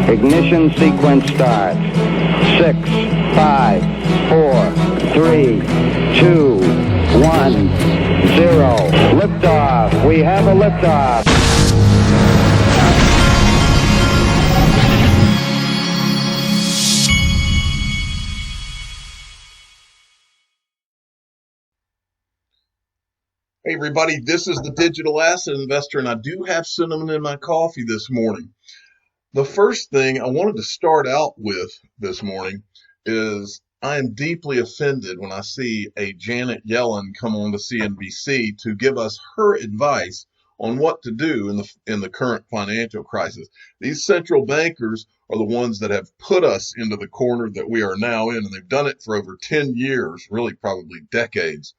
Ignition sequence starts. 6, 5, 4, 3, 2, 1, 0. Liftoff. We have a liftoff. Hey everybody, this is the Digital Asset Investor, and I do have cinnamon in my coffee this morning. The first thing I wanted to start out with this morning is I am deeply offended when I see a Janet Yellen come on to CNBC to give us her advice on what to do in the current financial crisis. These central bankers are the ones that have put us into the corner that we are now in, and they've done it for over 10 years, really probably decades.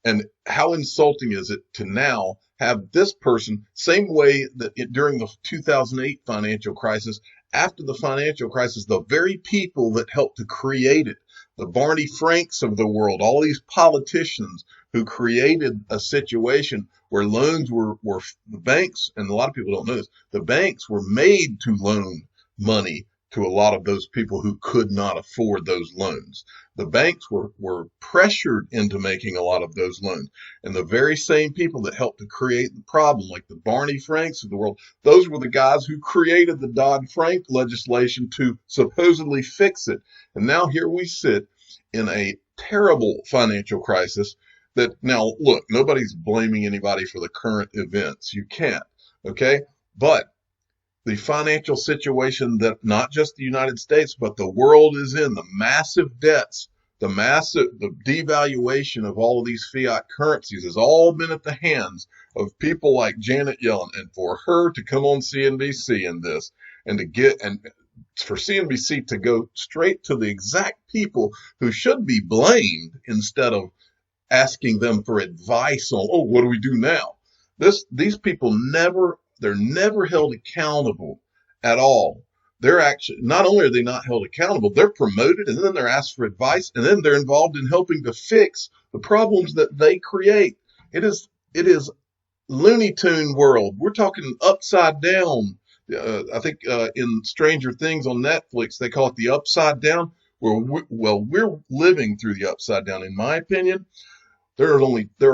And how insulting is it to now have this person, same way that during the 2008 financial crisis, after the financial crisis, the very people that helped to create it, the Barney Franks of the world, all these politicians who created a situation where loans were the banks, and a lot of people don't know this, the banks were made to loan money to a lot of those people who could not afford those loans. The banks were pressured into making a lot of those loans. And the very same people that helped to create the problem, like the Barney Franks of the world, those were the guys who created the Dodd-Frank legislation to supposedly fix it. And now here we sit in a terrible financial crisis that now, look, nobody's blaming anybody for the current events. You can't, okay? But the financial situation that not just the United States, but the world is in, the massive debts, the devaluation of all of these fiat currencies has all been at the hands of people like Janet Yellen. And for her to come on CNBC in this and for CNBC to go straight to the exact people who should be blamed instead of asking them for advice on, oh, what do we do now? These people they're never held accountable at all. They're actually, not only are they not held accountable, they're promoted and then they're asked for advice and then they're involved in helping to fix the problems that they create. It is Looney Tune world. We're talking upside down. I think in Stranger Things on Netflix, they call it the upside down. We're living through the upside down. In my opinion, there are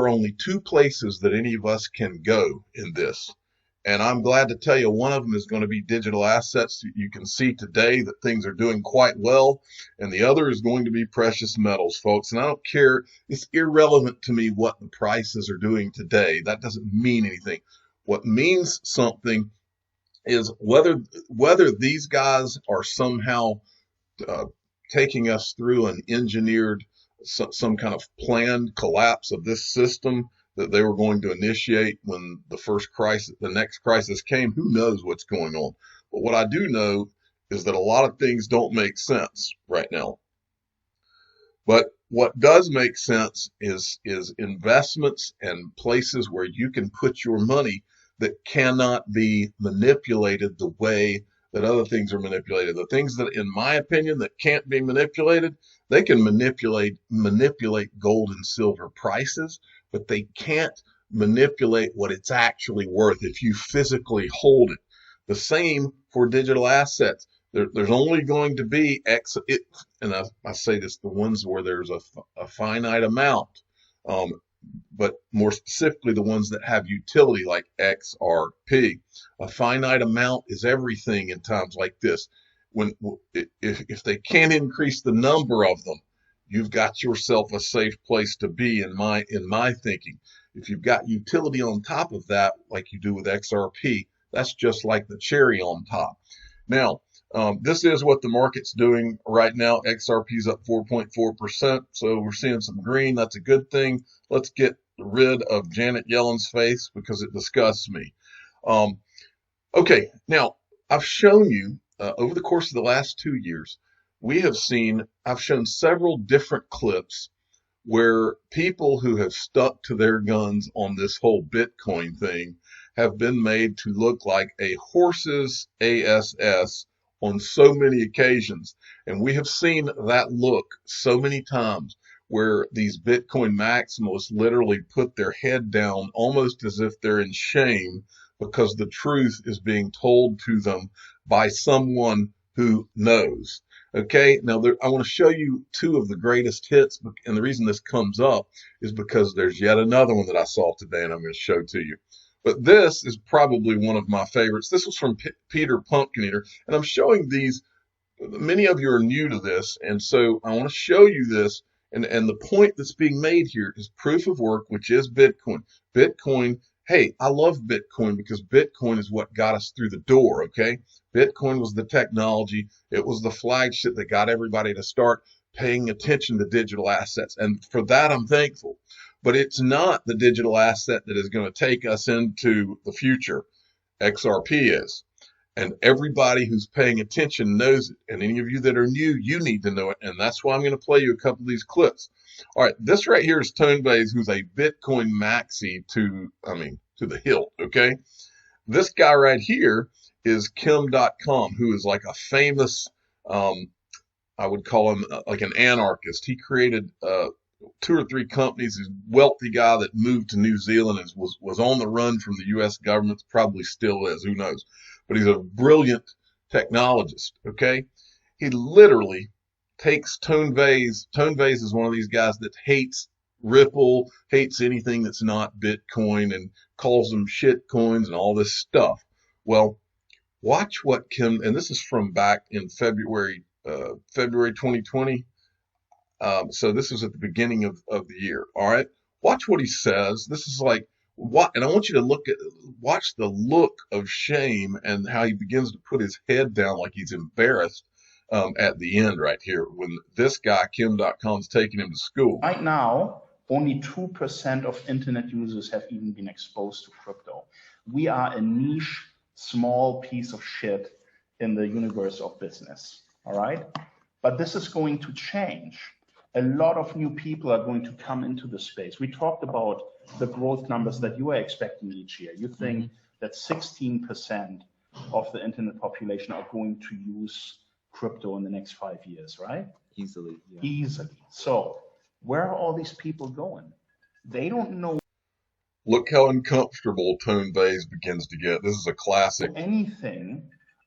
only two places that any of us can go in this. And I'm glad to tell you one of them is going to be digital assets. You can see today that things are doing quite well. And the other is going to be precious metals, folks. And I don't care. It's irrelevant to me what the prices are doing today. That doesn't mean anything. What means something is whether these guys are somehow taking us through an engineered, some kind of planned collapse of this system that they were going to initiate when the next crisis came. Who knows what's going on? But what I do know is that a lot of things don't make sense right now. But what does make sense is investments and places where you can put your money that cannot be manipulated the way that other things are manipulated. The things that, in my opinion, that can't be manipulated, they can manipulate gold and silver prices, but they can't manipulate what it's actually worth if you physically hold it. The same for digital assets. There's only going to be and I say this, the ones where there's a finite amount, but more specifically the ones that have utility like XRP. A finite amount is everything in times like this. If they can't increase the number of them, you've got yourself a safe place to be in my thinking. If you've got utility on top of that, like you do with XRP, that's just like the cherry on top. Now, this is what the market's doing right now. XRP's up 4.4%, so we're seeing some green. That's a good thing. Let's get rid of Janet Yellen's face because it disgusts me. Okay, now I've shown you over the course of the last 2 years, I've shown several different clips where people who have stuck to their guns on this whole Bitcoin thing have been made to look like a horse's ASS on so many occasions. And we have seen that look so many times where these Bitcoin maximalists literally put their head down almost as if they're in shame because the truth is being told to them by someone who knows. Okay, now I want to show you two of the greatest hits, and the reason this comes up is because there's yet another one that I saw today, and I'm going to show to you. But this is probably one of my favorites. This was from Peter Pumpkin Eater, and I'm showing these. Many of you are new to this, and so I want to show you this. And the point that's being made here is proof of work, which is Bitcoin. Bitcoin, hey, I love Bitcoin because Bitcoin is what got us through the door, okay? Bitcoin was the technology. It was the flagship that got everybody to start paying attention to digital assets. And for that, I'm thankful. But it's not the digital asset that is going to take us into the future. XRP is. And everybody who's paying attention knows it. And any of you that are new, you need to know it. And that's why I'm going to play you a couple of these clips. All right, this right here is Tonebase, who's a Bitcoin maxi to the hilt, okay? This guy right here is Kim.com, who is like a famous, I would call him like an anarchist. He created 2 or 3 companies. He's a wealthy guy that moved to New Zealand and was on the run from the U.S. government, probably still is, who knows. But he's a brilliant technologist, okay? He literally takes Tonebase. Tonebase is one of these guys that hates Ripple, hates anything that's not Bitcoin, and calls them shit coins and all this stuff. Well, watch what Kim, and this is from back in February 2020. So this is at the beginning of the year, all right? Watch what he says. This is like, what, and I want you to watch the look of shame and how he begins to put his head down like he's embarrassed at the end right here when this guy, Kim.com, is taking him to school. Right now, only 2% of internet users have even been exposed to crypto. We are a niche, small piece of shit in the universe of business, all right? But this is going to change. A lot of new people are going to come into the space. We talked about the growth numbers that you are expecting each year. You think that 16% of the internet population are going to use crypto in the next 5 years, right? Easily. Yeah. Easily. So where are all these people going? They don't know Look how uncomfortable Tonebase begins to get. This is a classic. anything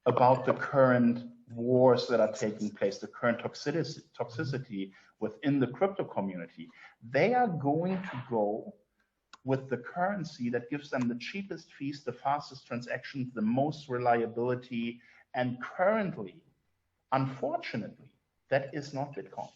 about the current wars that are taking place, the current toxicity within the crypto community. They are going to go with the currency that gives them the cheapest fees, the fastest transactions, the most reliability, and currently, unfortunately, that is not Bitcoin.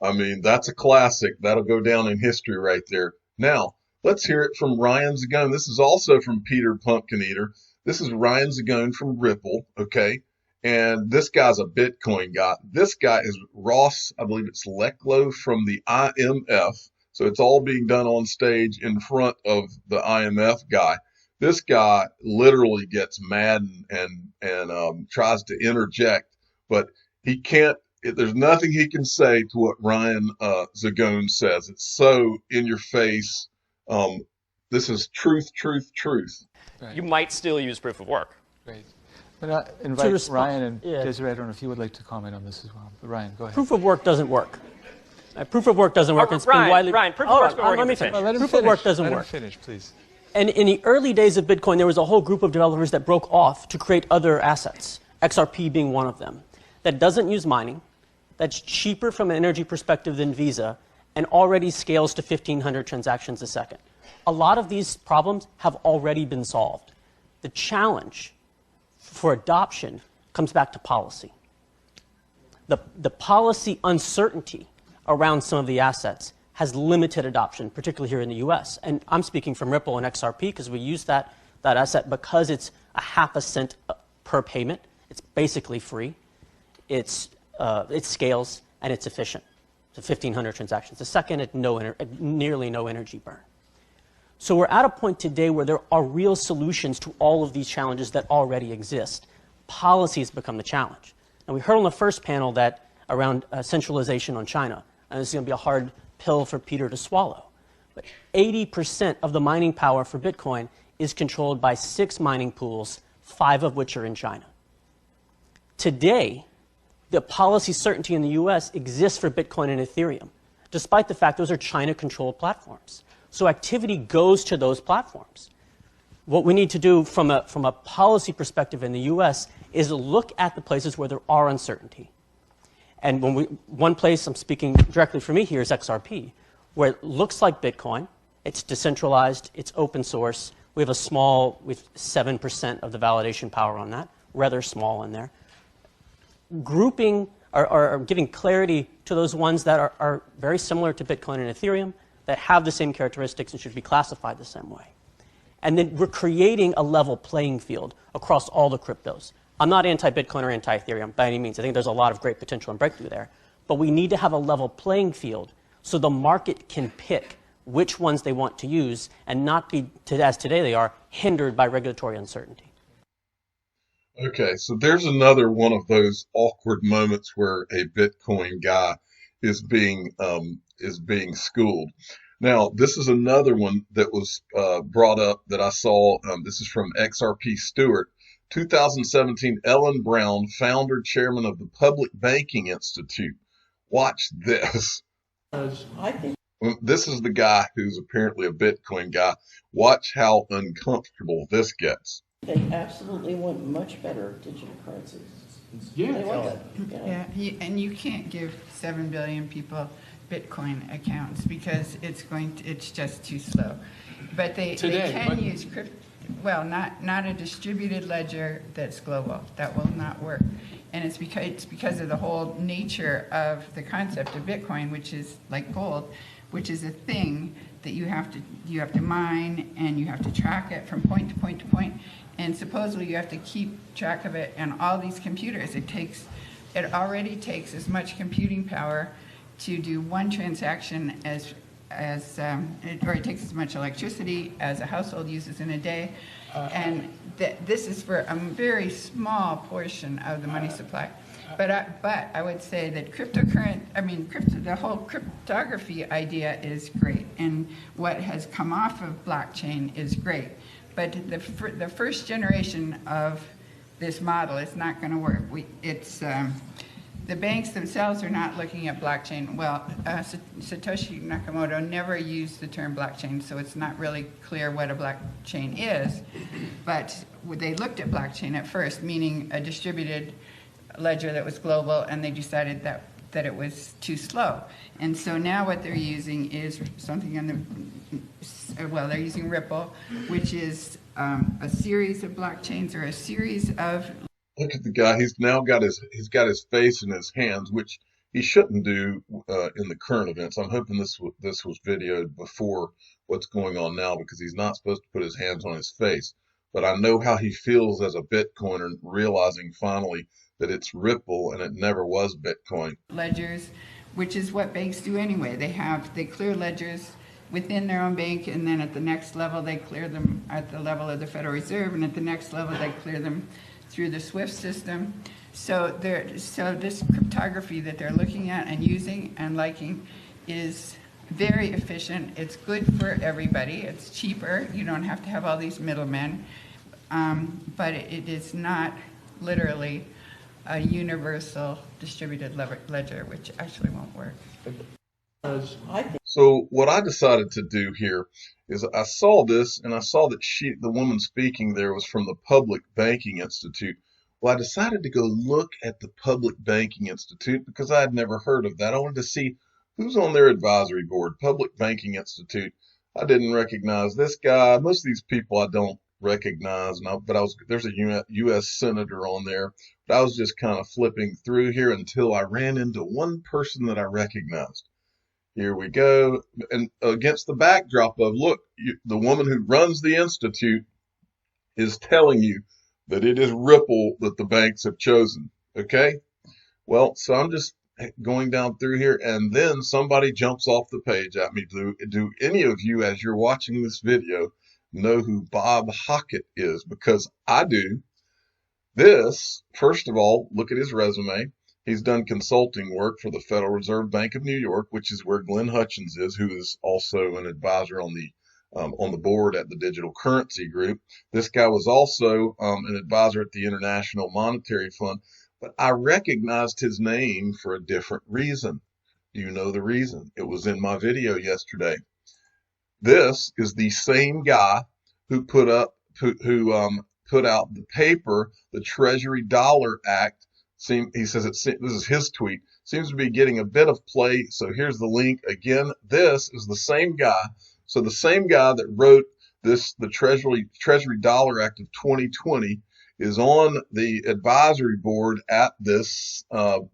I mean, that's a classic. That'll go down in history right there. Now, let's hear it from Ryan Zagone. This is also from Peter Pumpkin Eater. This is Ryan Zagone from Ripple, okay? And this guy's a Bitcoin guy. This guy is Ross, I believe it's Leklow from the IMF. So it's all being done on stage in front of the IMF guy. This guy literally gets mad and tries to interject, but he can't. There's nothing he can say to what Ryan Zagone says. It's so in your face. This is truth, truth, truth. Right. You might still use proof of work. Right. But I invite Ryan and Desiree. I don't know if you would like to comment on this as well. But Ryan, go ahead. Proof of work doesn't work. Proof of work doesn't work. It's been widely. Ryan, proof of work's been working. Let me finish. Let him Proof finish. of work doesn't Let work. him finish, please. And in the early days of Bitcoin, there was a whole group of developers that broke off to create other assets, XRP being one of them, that doesn't use mining, that's cheaper from an energy perspective than Visa, and already scales to 1,500 transactions a second. A lot of these problems have already been solved. The challenge for adoption comes back to policy. The policy uncertainty around some of the assets has limited adoption, particularly here in the US. And I'm speaking from Ripple and XRP because we use that asset because it's a half a cent per payment. It's basically free. It scales and it's efficient. It's 1,500 transactions a second at nearly no energy burn. So we're at a point today where there are real solutions to all of these challenges that already exist. Policy has become the challenge. And we heard on the first panel that around centralization on China, and this is going to be a hard pill for Peter to swallow. But 80% of the mining power for Bitcoin is controlled by 6 mining pools, 5 of which are in China. Today, the policy certainty in the US exists for Bitcoin and Ethereum, despite the fact those are China-controlled platforms. So activity goes to those platforms. What we need to do from a policy perspective in the U.S. is look at the places where there are uncertainty. And one place, I'm speaking directly for me here, is XRP, where it looks like Bitcoin. It's decentralized, it's open source. We have 7% of the validation power on that, rather small in there. Grouping or giving clarity to those ones that are very similar to Bitcoin and Ethereum, that have the same characteristics and should be classified the same way. And then we're creating a level playing field across all the cryptos. I'm not anti-Bitcoin or anti-Ethereum by any means. I think there's a lot of great potential and breakthrough there. But we need to have a level playing field so the market can pick which ones they want to use and not be, as today they are, hindered by regulatory uncertainty. Okay, so there's another one of those awkward moments where a Bitcoin guy is being schooled. Now, this is another one that was brought up that I saw. This is from XRP Stewart. 2017, Ellen Brown, founder, chairman of the Public Banking Institute. Watch this. This is the guy who's apparently a Bitcoin guy. Watch how uncomfortable this gets. They absolutely want much better digital currencies. Yeah. They want that. Yeah, and you can't give 7 billion people Bitcoin accounts because it's just too slow. But they can use crypto. Well, not a distributed ledger that's global. That will not work. And it's because of the whole nature of the concept of Bitcoin, which is like gold, which is a thing that you have to mine and you have to track it from point to point to point. And supposedly you have to keep track of it. And all these computers, it already takes as much computing power to do one transaction or it takes as much electricity as a household uses in a day. And this is for a very small portion of the money supply. But I would say that the whole cryptography idea is great. And what has come off of blockchain is great. But the first generation of this model is not going to work. The banks themselves are not looking at blockchain. Well, Satoshi Nakamoto never used the term blockchain, so it's not really clear what a blockchain is. But they looked at blockchain at first, meaning a distributed ledger that was global, and they decided that it was too slow. And so now what they're using is something they're using Ripple, which is a series of blockchains or a series of. Look at the guy. He's got his face in his hands, which he shouldn't do in the current events. I'm hoping this was videoed before what's going on now, because he's not supposed to put his hands on his face. But I know how he feels as a Bitcoiner, realizing finally that it's Ripple and it never was Bitcoin. Ledgers, which is what banks do anyway. They clear ledgers within their own bank, and then at the next level they clear them at the level of the Federal Reserve, and at the next level they clear them through the SWIFT system. So this cryptography that they're looking at and using and liking is very efficient. It's good for everybody. It's cheaper. You don't have to have all these middlemen. But it is not literally a universal distributed ledger, which actually won't work. So what I decided to do here is I saw this, and I saw that the woman speaking there was from the Public Banking Institute. Well, I decided to go look at the Public Banking Institute because I had never heard of that. I wanted to see who's on their advisory board. Public Banking Institute. I didn't recognize this guy. Most of these people I don't recognize, there's a U.S. senator on there. But I was just kind of flipping through here until I ran into one person that I recognized. Here we go. And against the backdrop of, look, the woman who runs the institute is telling you that it is Ripple that the banks have chosen. Okay? Well, so I'm just going down through here, and then somebody jumps off the page at me. Do any of you, as you're watching this video, know who Bob Hockett is? Because I do. This, first of all, look at his resume. He's done consulting work for the Federal Reserve Bank of New York, which is where Glenn Hutchins is, who is also an advisor on the board at the Digital Currency Group. This guy was also an advisor at the International Monetary Fund, but I recognized his name for a different reason. Do you know the reason? It was in my video yesterday. This is the same guy who put up put out the paper, the Treasury Dollar Act. He says this is his tweet. Seems to be getting a bit of play. So here's the link again. This is the same guy. So the same guy that wrote the Treasury Dollar Act of 2020 is on the advisory board at this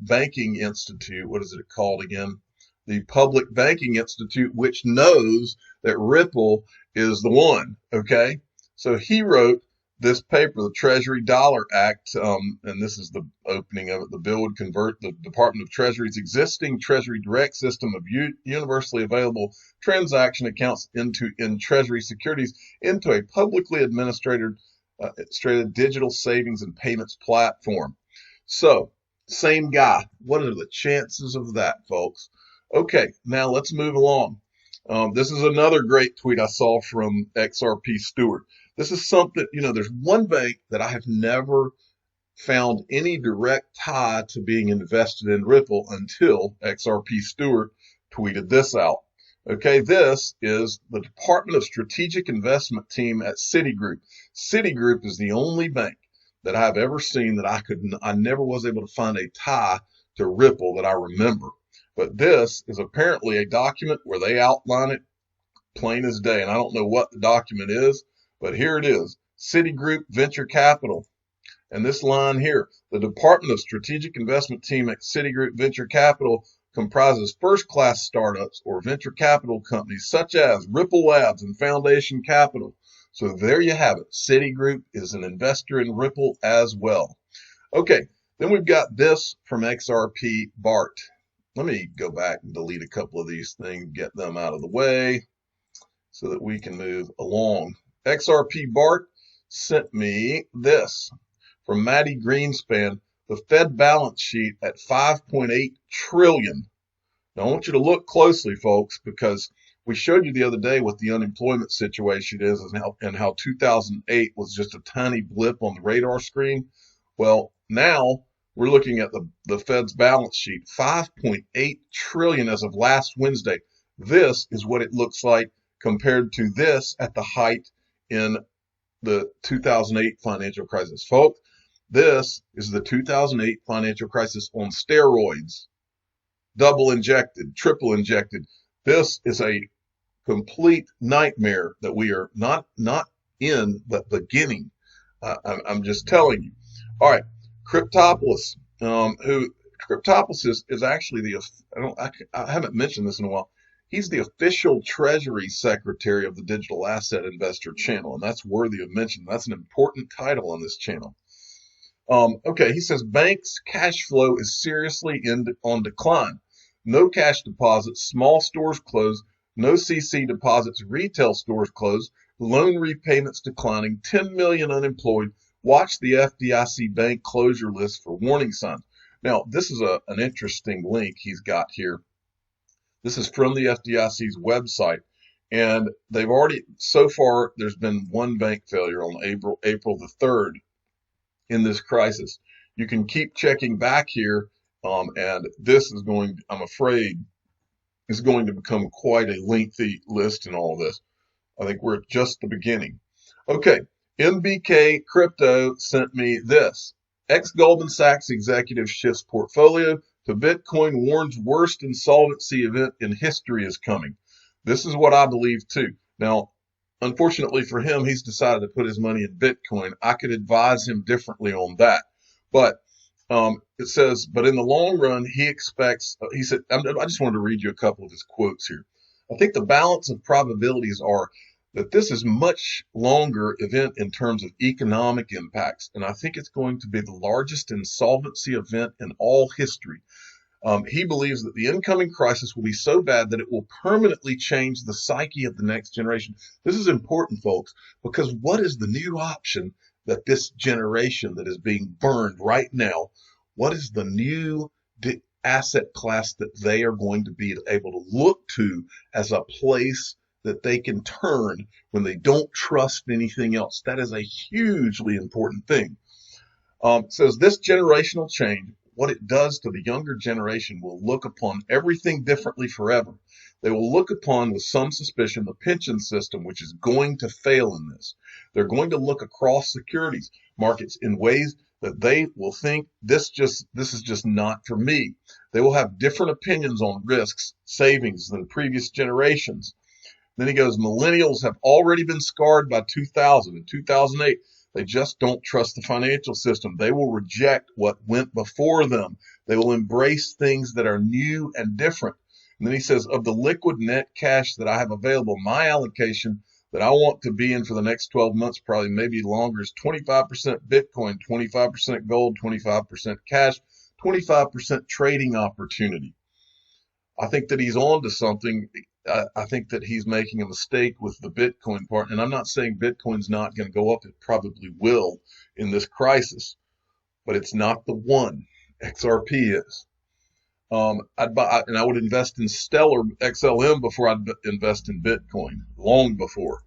banking institute. What is it called again? The Public Banking Institute, which knows that Ripple is the one. Okay, so he wrote this paper, the Treasury Dollar Act, and this is the opening of it. The bill would convert the Department of Treasury's existing Treasury Direct system of universally available transaction accounts in Treasury securities into a publicly administered digital savings and payments platform. So, same guy. What are the chances of that, folks? Okay, now let's move along. This is another great tweet I saw from XRP Stewart. This is something, there's one bank that I have never found any direct tie to being invested in Ripple until XRP Stewart tweeted this out. Okay, this is the Department of Strategic Investment team at Citigroup. Citigroup is the only bank that I've ever seen that I never was able to find a tie to Ripple that I remember. But this is apparently a document where they outline it plain as day. And I don't know what the document is, but here it is. Citigroup Venture Capital. And this line here, the Department of Strategic Investment team at Citigroup Venture Capital comprises first-class startups or venture capital companies such as Ripple Labs and Foundation Capital. So there you have it. Citigroup is an investor in Ripple as well. Okay, then we've got this from XRP Bart. Let me go back and delete a couple of these things, get them out of the way so that we can move along. XRP Bart sent me this from Maddie Greenspan, the Fed balance sheet at 5.8 trillion. Now I want you to look closely, folks, because we showed you the other day what the unemployment situation is and how 2008 was just a tiny blip on the radar screen. Well, now we're looking at the Fed's balance sheet, 5.8 trillion as of last Wednesday. This is what it looks like compared to this at the height in the 2008 financial crisis. Folks, this is the 2008 financial crisis on steroids, double injected, triple injected. This is a complete nightmare that we are not in the beginning. I'm just telling you. All right, Cryptopolis, Cryptopolis is actually I haven't mentioned this in a while. He's the official Treasury Secretary of the Digital Asset Investor channel, and that's worthy of mention. That's an important title on this channel. Okay, he says banks' cash flow is seriously on decline. No cash deposits, small stores closed, no CC deposits, retail stores closed, loan repayments declining, 10 million unemployed. Watch the FDIC bank closure list for warning signs. Now, this is an interesting link he's got here. This is from the FDIC's website, and they've already, so far, there's been one bank failure on April the 3rd in this crisis. You can keep checking back here, and this is going, I'm afraid, is going to become quite a lengthy list in all of this. I think we're at just the beginning. Okay, MBK Crypto sent me this. Ex-Goldman Sachs executive shifts portfolio to Bitcoin, warns worst insolvency event in history is coming. This is what I believe too. Now, unfortunately for him, he's decided to put his money in Bitcoin. I could advise him differently on that. But it says, but in the long run, he expects, he said, I just wanted to read you a couple of his quotes here. I think the balance of probabilities are that this is much longer event in terms of economic impacts. And I think it's going to be the largest insolvency event in all history. He believes that the incoming crisis will be so bad that it will permanently change the psyche of the next generation. This is important, folks, because what is the new option that this generation that is being burned right now, what is the new asset class that they are going to be able to look to as a place that they can turn when they don't trust anything else? That is a hugely important thing. It says this generational change, what it does to the younger generation, will look upon everything differently forever. They will look upon with some suspicion the pension system, which is going to fail in this. They're going to look across securities markets in ways that they will think this is just not for me. They will have different opinions on risks, savings than previous generations. Then he goes, millennials have already been scarred by 2000 and 2008. They just don't trust the financial system. They will reject what went before them. They will embrace things that are new and different. And then he says, of the liquid net cash that I have available, my allocation that I want to be in for the next 12 months, probably maybe longer, is 25% Bitcoin, 25% gold, 25% cash, 25% trading opportunity. I think that he's on to something. I think that he's making a mistake with the Bitcoin part. And I'm not saying Bitcoin's not going to go up. It probably will in this crisis, but it's not the one. XRP is. I'd buy, and I would invest in Stellar XLM before I'd invest in Bitcoin, long before.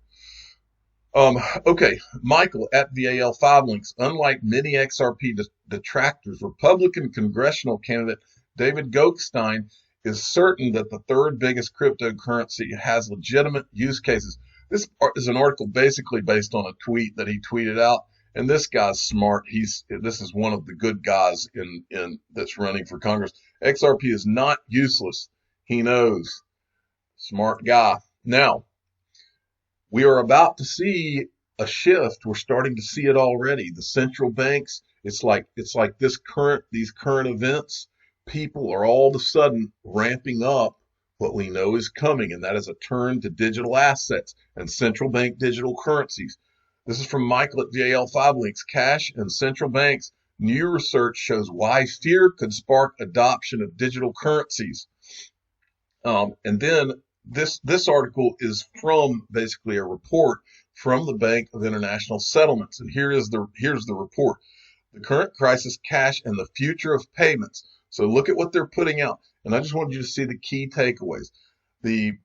Okay, Michael at VAL5 links. Unlike many XRP detractors, Republican congressional candidate David Goldstein is certain that the third biggest cryptocurrency has legitimate use cases. This is an article basically based on a tweet that he tweeted out. And this guy's smart. This is one of the good guys in that's running for Congress. XRP is not useless. He knows. Smart guy. Now, we are about to see a shift. We're starting to see it already. The central banks, it's like these current events. People are all of a sudden ramping up what we know is coming, and that is a turn to digital assets and central bank digital currencies. This is from Michael at VAL5 links. Cash and central banks. New research shows why fear could spark adoption of digital currencies. And then this article is from basically a report from the Bank of International Settlements. And here's the report. The current crisis, cash, and the future of payments. So look at what they're putting out. And I just wanted you to see the key takeaways. The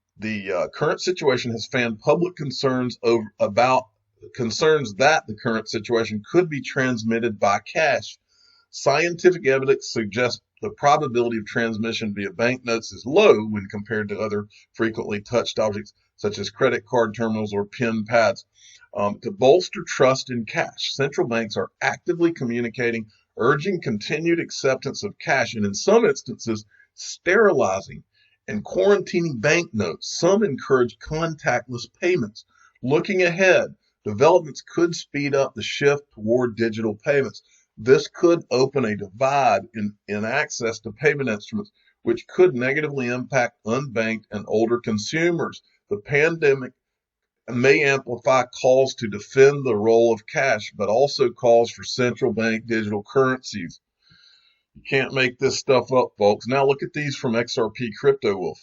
current situation has fanned public concerns that the current situation could be transmitted by cash. Scientific evidence suggests the probability of transmission via banknotes is low when compared to other frequently touched objects such as credit card terminals or pen pads. To bolster trust in cash, central banks are actively communicating, urging continued acceptance of cash, and in some instances, sterilizing and quarantining banknotes. Some encourage contactless payments. Looking ahead, developments could speed up the shift toward digital payments. This could open a divide in access to payment instruments, which could negatively impact unbanked and older consumers. The pandemic may amplify calls to defend the role of cash, but also calls for central bank digital currencies. You can't make this stuff up, folks. Now look at these from XRP Crypto Wolf.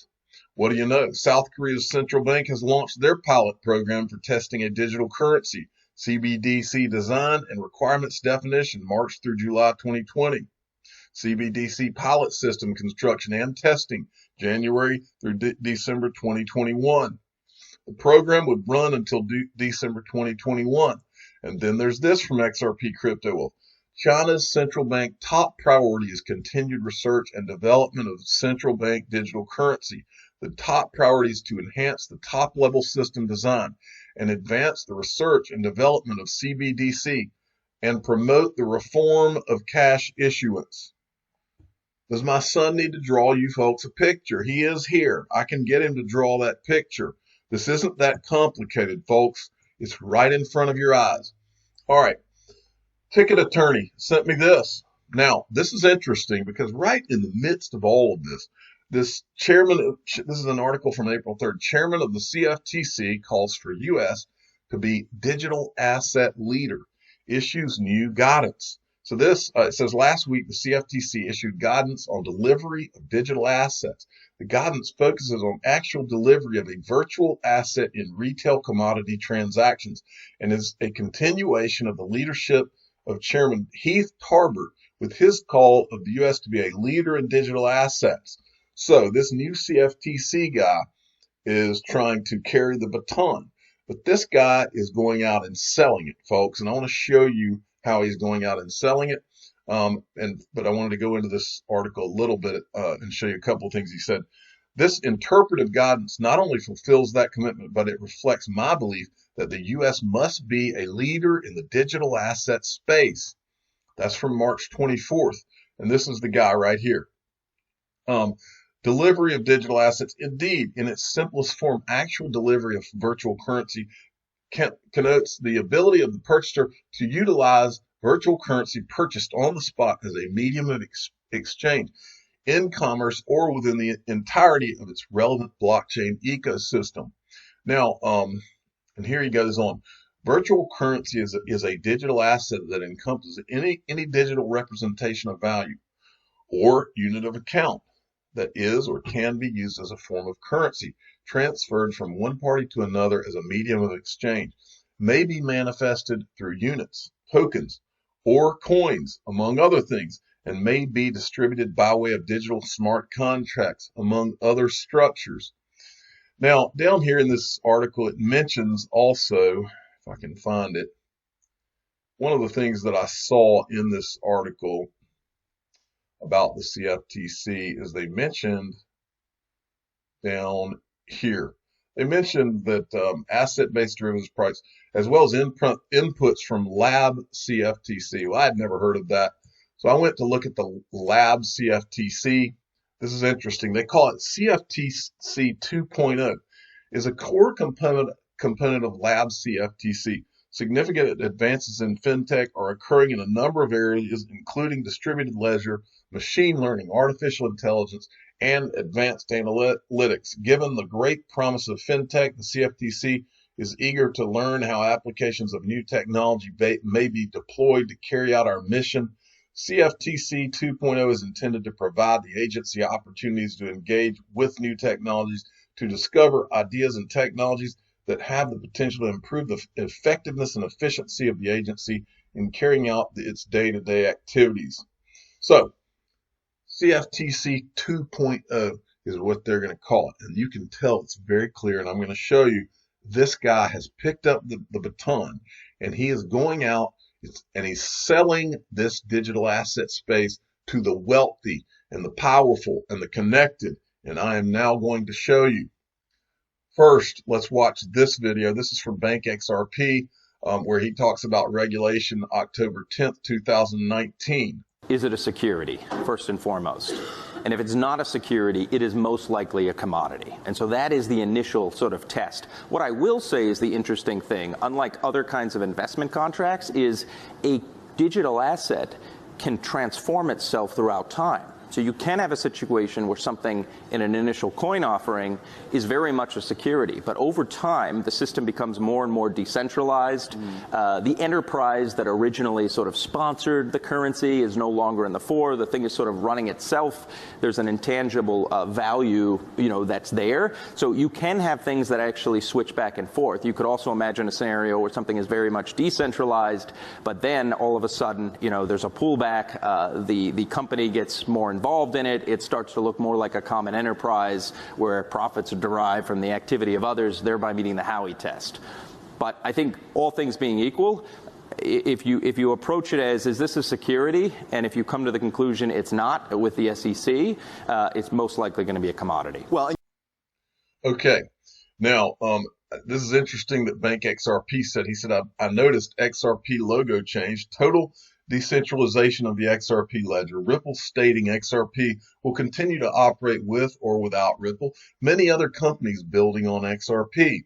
What do you know? South Korea's central bank has launched their pilot program for testing a digital currency. CBDC design and requirements definition, March through July 2020. CBDC pilot system construction and testing, January through December 2021. The program would run until December 2021. And then there's this from XRP Crypto Wolf. China's central bank top priority is continued research and development of central bank digital currency. The top priority is to enhance the top-level system design and advance the research and development of CBDC and promote the reform of cash issuance. Does my son need to draw you folks a picture? He is here. I can get him to draw that picture. This isn't that complicated, folks. It's right in front of your eyes. All right. Ticket attorney sent me this. Now, this is interesting because right in the midst of all of this, this is an article from April 3rd. Chairman of the CFTC calls for U.S. to be digital asset leader, issues new guidance. So this, it says last week, the CFTC issued guidance on delivery of digital assets. The guidance focuses on actual delivery of a virtual asset in retail commodity transactions and is a continuation of the leadership of Chairman Heath Tarbert with his call of the U.S. to be a leader in digital assets. So this new CFTC guy is trying to carry the baton, but this guy is going out and selling it, folks. And I want to show you how he's going out and selling it. But I wanted to go into this article a little bit and show you a couple of things he said. This interpretive guidance not only fulfills that commitment, but it reflects my belief that the U.S. must be a leader in the digital asset space. That's from March 24th. And this is the guy right here. Delivery of digital assets. Indeed, in its simplest form, actual delivery of virtual currency connotes the ability of the purchaser to utilize virtual currency purchased on the spot as a medium of exchange in commerce or within the entirety of its relevant blockchain ecosystem. Now, and here he goes on. Virtual currency is a digital asset that encompasses any digital representation of value or unit of account that is or can be used as a form of currency, transferred from one party to another as a medium of exchange, may be manifested through units, tokens, or coins, among other things, and may be distributed by way of digital smart contracts, among other structures. Now, down here in this article, it mentions also, if I can find it, one of the things that I saw in this article about the CFTC is they mentioned down here, they mentioned that asset-based derivatives price, as well as inputs from Lab CFTC. Well, I had never heard of that. So I went to look at the Lab CFTC. This is interesting. They call it CFTC 2.0. Is a core component of Lab CFTC. Significant advances in fintech are occurring in a number of areas, including distributed ledger, machine learning, artificial intelligence, and advanced analytics. Given the great promise of fintech, the CFTC is eager to learn how applications of new technology may be deployed to carry out our mission. CFTC 2.0 is intended to provide the agency opportunities to engage with new technologies, to discover ideas and technologies that have the potential to improve the effectiveness and efficiency of the agency in carrying out its day-to-day activities. So, CFTC 2.0 is what they're going to call it. And you can tell it's very clear, and I'm going to show you this guy has picked up the baton, and he is going out and he's selling this digital asset space to the wealthy and the powerful and the connected. And I am now going to show you. First, let's watch this video. This is from Bank XRP, where he talks about regulation October 10th, 2019. Is it a security, first and foremost? And if it's not a security, it is most likely a commodity. And so that is the initial sort of test. What I will say is the interesting thing, unlike other kinds of investment contracts, is a digital asset can transform itself throughout time. So you can have a situation where something in an initial coin offering is very much a security, but over time the system becomes more and more decentralized. The enterprise that originally sort of sponsored the currency is no longer in the fore. The thing is sort of running itself. There's an intangible value, that's there. So you can have things that actually switch back and forth. You could also imagine a scenario where something is very much decentralized, but then all of a sudden, there's a pullback. The company gets more involved in it. It starts to look more like a common enterprise where profits are derived from the activity of others, thereby meeting the Howey Test. But I think all things being equal, if you approach it as, is this a security? And if you come to the conclusion it's not with the SEC, it's most likely going to be a commodity. Well, okay. Now, this is interesting that Bank XRP said. He said, I noticed XRP logo change, total decentralization of the XRP ledger. Ripple stating XRP will continue to operate with or without Ripple. Many other companies building on XRP.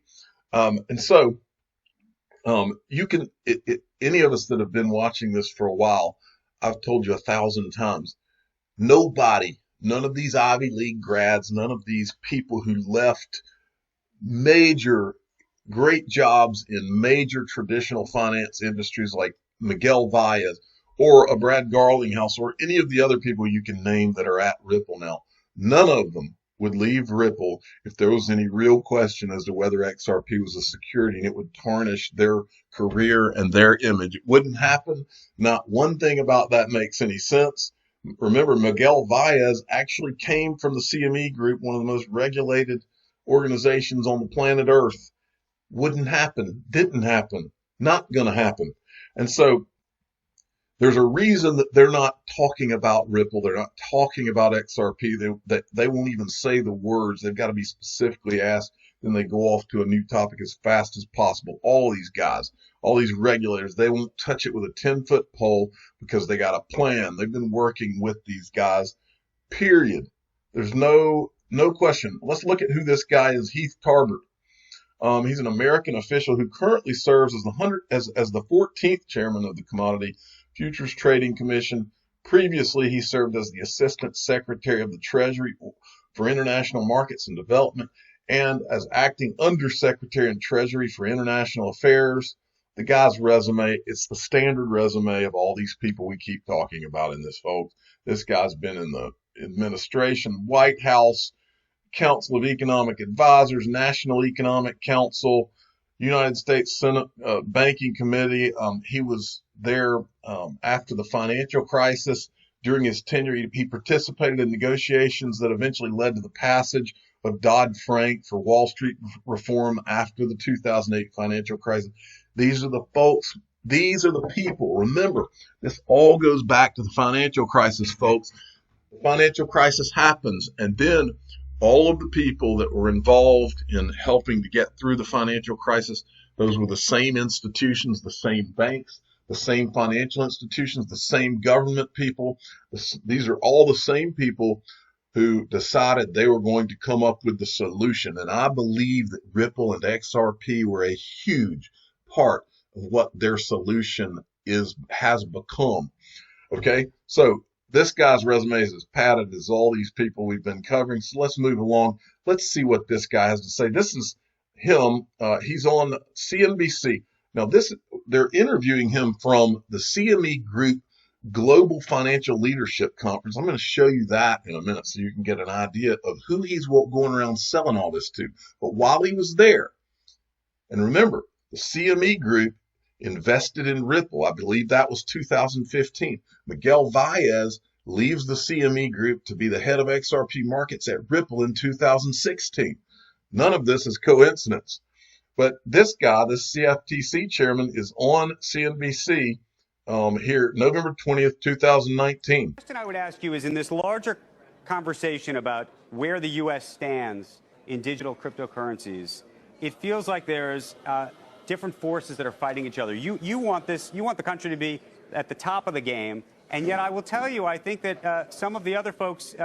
And so you can, any of us that have been watching this for a while, I've told you 1,000 times, none of these Ivy League grads, none of these people who left major great jobs in major traditional finance industries like Miguel Valles or a Brad Garlinghouse or any of the other people you can name that are at Ripple now. None of them would leave Ripple if there was any real question as to whether XRP was a security and it would tarnish their career and their image. It wouldn't happen. Not one thing about that makes any sense. Remember, Miguel Valles actually came from the CME Group, one of the most regulated organizations on the planet Earth. Wouldn't happen. Didn't happen. Not going to happen. And so There's a reason that they're not talking about Ripple. They're not talking about XRP. They won't even say the words. They've got to be specifically asked. Then they go off to a new topic as fast as possible. All these guys, all these regulators, they won't touch it with a 10-foot pole because they got a plan. They've been working with these guys, period. There's no question. Let's look at who this guy is, Heath Tarbert. He's an American official who currently serves as the 14th chairman of the Commodity Futures Trading Commission. Previously, he served as the Assistant Secretary of the Treasury for International Markets and Development and as Acting Undersecretary in Treasury for International Affairs. The guy's resume, it's the standard resume of all these people we keep talking about in this, folks. This guy's been in the administration, White House, Council of Economic Advisors, National Economic Council, United States Senate Banking Committee. He was there after the financial crisis. During his tenure, he participated in negotiations that eventually led to the passage of Dodd-Frank for Wall Street reform after the 2008 financial crisis. These are the folks. These are the people. Remember, this all goes back to the financial crisis, folks. The financial crisis happens, and then all of the people that were involved in helping to get through the financial crisis, those were the same institutions, the same banks, the same financial institutions, the same government people. These are all the same people who decided they were going to come up with the solution. And I believe that Ripple and XRP were a huge part of what their solution has become. Okay, so this guy's resume is as padded as all these people we've been covering. So let's move along. Let's see what this guy has to say. This is him. He's on CNBC. Now, they're interviewing him from the CME Group Global Financial Leadership Conference. I'm going to show you that in a minute so you can get an idea of who he's going around selling all this to. But while he was there, and remember, the CME Group invested in Ripple. I believe that was 2015. Miguel Valles leaves the CME Group to be the head of XRP markets at Ripple in 2016. None of this is coincidence. But this guy, this CFTC chairman, is on CNBC here November 20th, 2019. The question I would ask you is, in this larger conversation about where the U.S. stands in digital cryptocurrencies, it feels like there's different forces that are fighting each other. You want the country to be at the top of the game, and yet I will tell you, I think that some of the other folks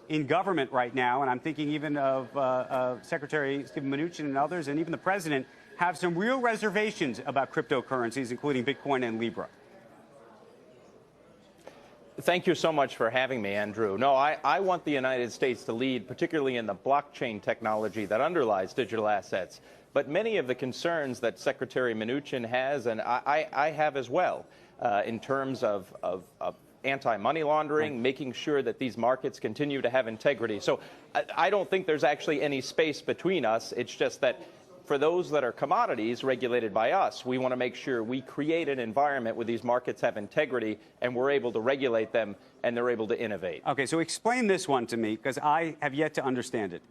in government right now, and I'm thinking even of Secretary Steven Mnuchin and others, and even the president, have some real reservations about cryptocurrencies, including Bitcoin and Libra. Thank you so much for having me, Andrew. No, I want the United States to lead, particularly in the blockchain technology that underlies digital assets. But many of the concerns that Secretary Mnuchin has, and I have as well, in terms of anti-money laundering, making sure that these markets continue to have integrity. So I don't think there's actually any space between us. It's just that for those that are commodities regulated by us, we want to make sure we create an environment where these markets have integrity and we're able to regulate them and they're able to innovate. Okay, so explain this one to me, because I have yet to understand it.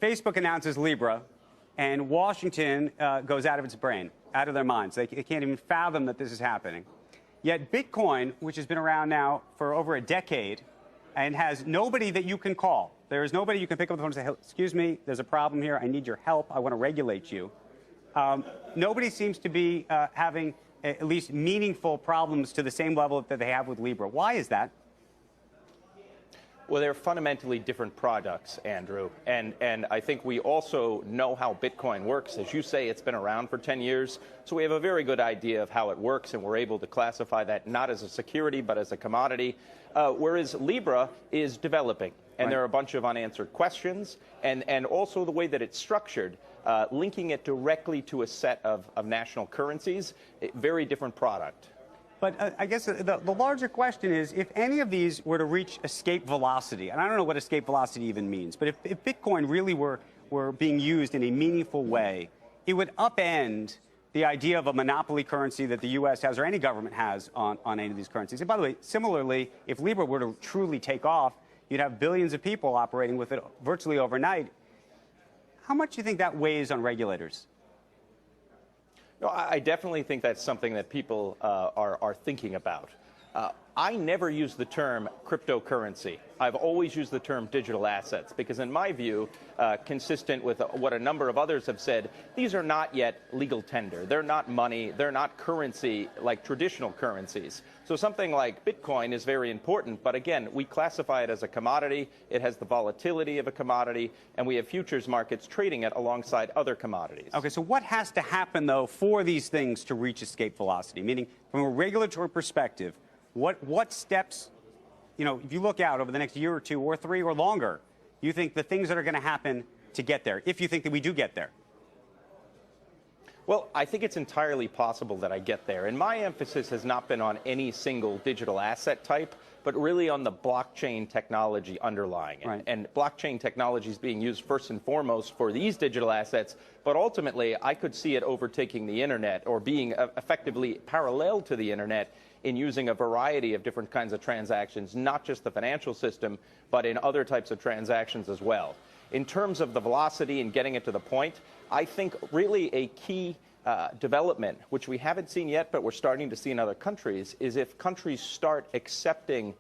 Facebook announces Libra, and Washington goes out of its brain, out of their minds. They can't even fathom that this is happening. Yet Bitcoin, which has been around now for over a decade and has nobody that you can call. There is nobody you can pick up the phone and say, hey, excuse me, there's a problem here. I need your help. I want to regulate you. Nobody seems to be having at least meaningful problems to the same level that they have with Libra. Why is that? Well, they're fundamentally different products, Andrew. And I think we also know how Bitcoin works. As you say, it's been around for 10 years. So we have a very good idea of how it works, and we're able to classify that not as a security, but as a commodity. Whereas Libra is developing. And there are a bunch of unanswered questions. And also the way that it's structured, linking it directly to a set of national currencies, very different product. But I guess the larger question is, if any of these were to reach escape velocity, and I don't know what escape velocity even means, but if Bitcoin really were being used in a meaningful way, it would upend the idea of a monopoly currency that the U.S. has or any government has on any of these currencies. And by the way, similarly, if Libra were to truly take off, you'd have billions of people operating with it virtually overnight. How much do you think that weighs on regulators? No, I definitely think that's something that people are thinking about. I never use the term cryptocurrency. I've always used the term digital assets because in my view, consistent with what a number of others have said, these are not yet legal tender. They're not money. They're not currency like traditional currencies. So something like Bitcoin is very important. But again, we classify it as a commodity. It has the volatility of a commodity. And we have futures markets trading it alongside other commodities. Okay, so what has to happen, though, for these things to reach escape velocity? Meaning, from a regulatory perspective, what steps, you know, if you look out over the next year or two or three or longer, you think the things that are going to happen to get there, if you think that we do get there? Well, I think it's entirely possible that I get there. And my emphasis has not been on any single digital asset type, but really on the blockchain technology underlying it. Right. And blockchain technology is being used first and foremost for these digital assets, but ultimately I could see it overtaking the internet or being effectively parallel to the internet in using a variety of different kinds of transactions, not just the financial system, but in other types of transactions as well. In terms of the velocity and getting it to the point, I think really a key development, which we haven't seen yet, but we're starting to see in other countries, is if countries start accepting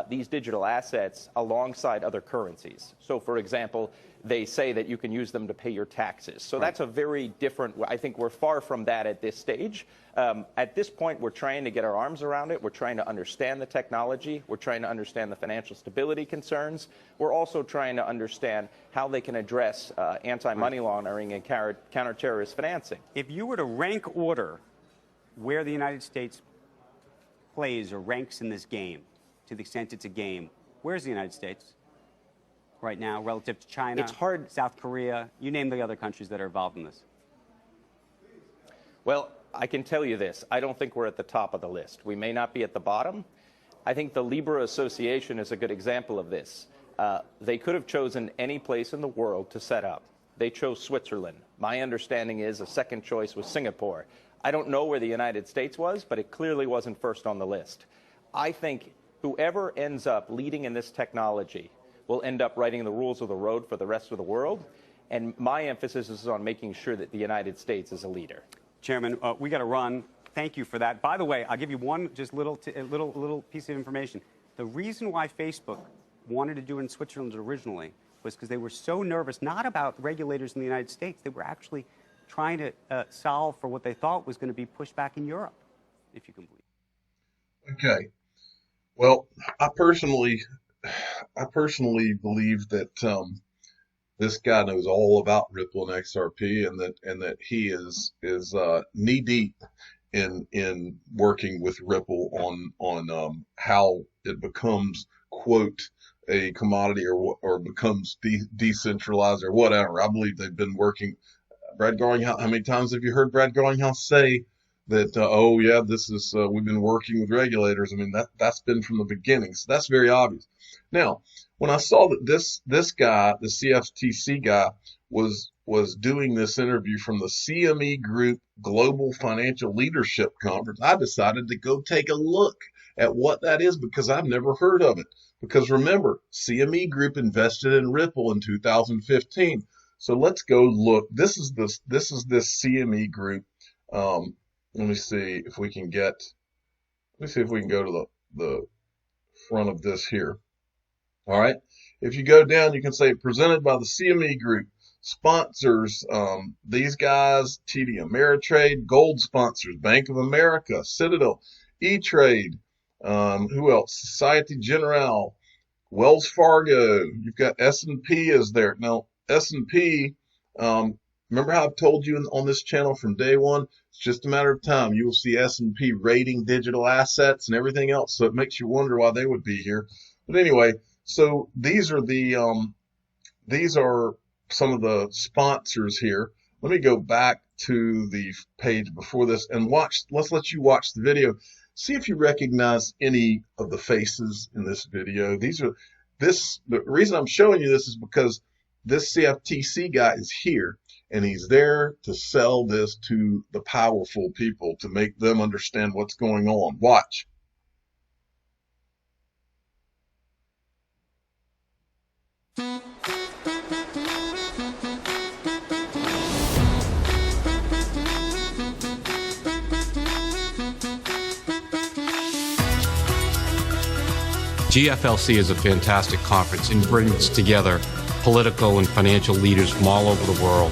these digital assets alongside other currencies. So, for example, they say that you can use them to pay your taxes. So that's a very different, I think we're far from that at this stage. At this point, we're trying to get our arms around it. We're trying to understand the technology. We're trying to understand the financial stability concerns. We're also trying to understand how they can address anti-money laundering and counter-terrorist financing. If you were to rank order where the United States plays or ranks in this game, to the extent it's a game, where's the United States right now relative to China, it's hard. South Korea, you name the other countries that are involved in this? Well, I can tell you this. I don't think we're at the top of the list. We may not be at the bottom. I think the Libra Association is a good example of this. They could have chosen any place in the world to set up. They chose Switzerland. My understanding is a second choice was Singapore. I don't know where the United States was, but it clearly wasn't first on the list. I think whoever ends up leading in this technology will end up writing the rules of the road for the rest of the world. And my emphasis is on making sure that the United States is a leader. Chairman, we got to run. Thank you for that. By the way, I'll give you one just little piece of information. The reason why Facebook wanted to do it in Switzerland originally was because they were so nervous, not about regulators in the United States. They were actually trying to solve for what they thought was going to be pushed back in Europe, if you can believe. Okay. Well, I personally believe that this guy knows all about Ripple and XRP, and that he is knee deep in working with Ripple on how it becomes, quote, a commodity or becomes decentralized or whatever. I believe they've been working. Brad Garlinghouse, how many times have you heard Brad Garlinghouse say that, oh yeah, this is, we've been working with regulators? I mean, that's been from the beginning. So that's very obvious. Now, when I saw that this guy, the CFTC guy, was doing this interview from the CME Group Global Financial Leadership Conference, I decided to go take a look at what that is because I've never heard of it. Because remember, CME Group invested in Ripple in 2015. So let's go look. This is this CME Group. Let me see if we can go to the front of this here. All right. If you go down, you can say presented by the CME Group. Sponsors, these guys, TD Ameritrade. Gold sponsors, Bank of America, Citadel, E-Trade. Who else? Societe Generale, Wells Fargo. You've got S&P is there. Now, S&P, remember how I've told you on this channel from day one? It's just a matter of time. You will see S&P rating digital assets and everything else. So it makes you wonder why they would be here. But anyway, so these are some of the sponsors here. Let me go back to the page before this and let's let you watch the video. See if you recognize any of the faces in this video. The reason I'm showing you this is because this CFTC guy is here, and he's there to sell this to the powerful people to make them understand what's going on. Watch. GFLC is a fantastic conference and brings together political and financial leaders from all over the world.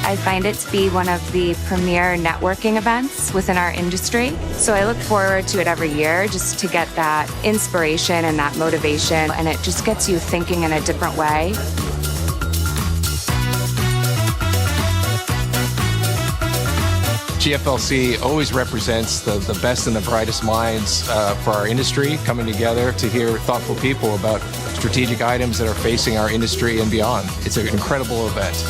I find it to be one of the premier networking events within our industry. So I look forward to it every year just to get that inspiration and that motivation, and it just gets you thinking in a different way. GFLC always represents the best and the brightest minds for our industry coming together to hear thoughtful people about strategic items that are facing our industry and beyond. It's an incredible event.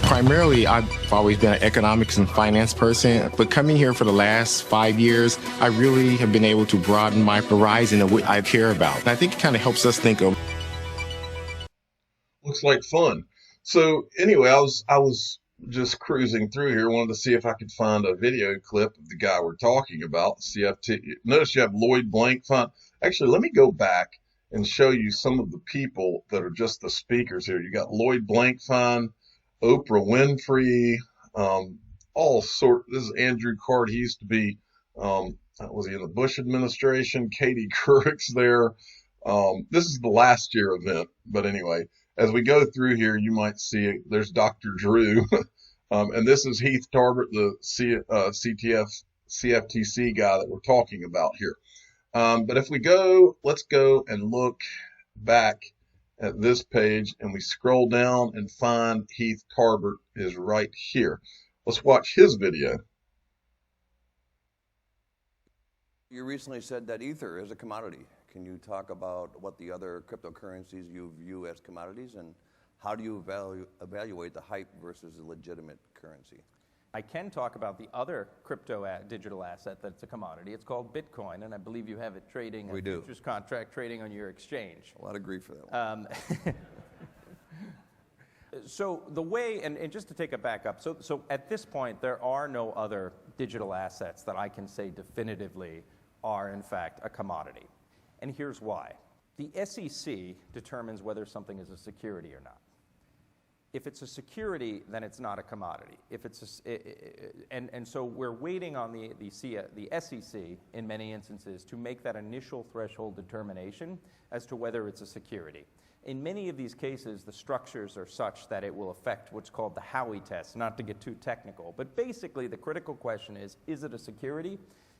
Primarily, I've always been an economics and finance person, but coming here for the last 5 years, I really have been able to broaden my horizon of what I care about. And I think it kind of helps us think of. Looks like fun. So anyway, I was just cruising through here, wanted to see if I could find a video clip of the guy we're talking about, CFT. Notice you have Lloyd Blankfein. Actually, let me go back and show you some of the people that are just the speakers here. You got Lloyd Blankfein, Oprah Winfrey, all sort. This is Andrew Card. He used to be, was he in the Bush administration? Katie Couric's there. This is the last year event, but anyway, as we go through here, you might see there's Dr. Drew, and this is Heath Tarbert, the CFTC guy that we're talking about here. But if we go, let's go and look back at this page, and we scroll down and find Heath Tarbert is right here. Let's watch his video. You recently said that Ether is a commodity. Can you talk about what the other cryptocurrencies you view as commodities, and how do you evaluate the hype versus a legitimate currency? I can talk about the other crypto digital asset that's a commodity. It's called Bitcoin, and I believe you have it trading, a futures contract trading on your exchange. A lot of grief for that one. So the way, and just to take it back up, so at this point, there are no other digital assets that I can say definitively are in fact a commodity. And here's why. The SEC determines whether something is a security or not. If it's a security, then it's not a commodity. If it's and so we're waiting on the SEC in many instances to make that initial threshold determination as to whether it's a security. In many of these cases, the structures are such that it will affect what's called the Howey Test, not to get too technical. But basically, the critical question is it a security?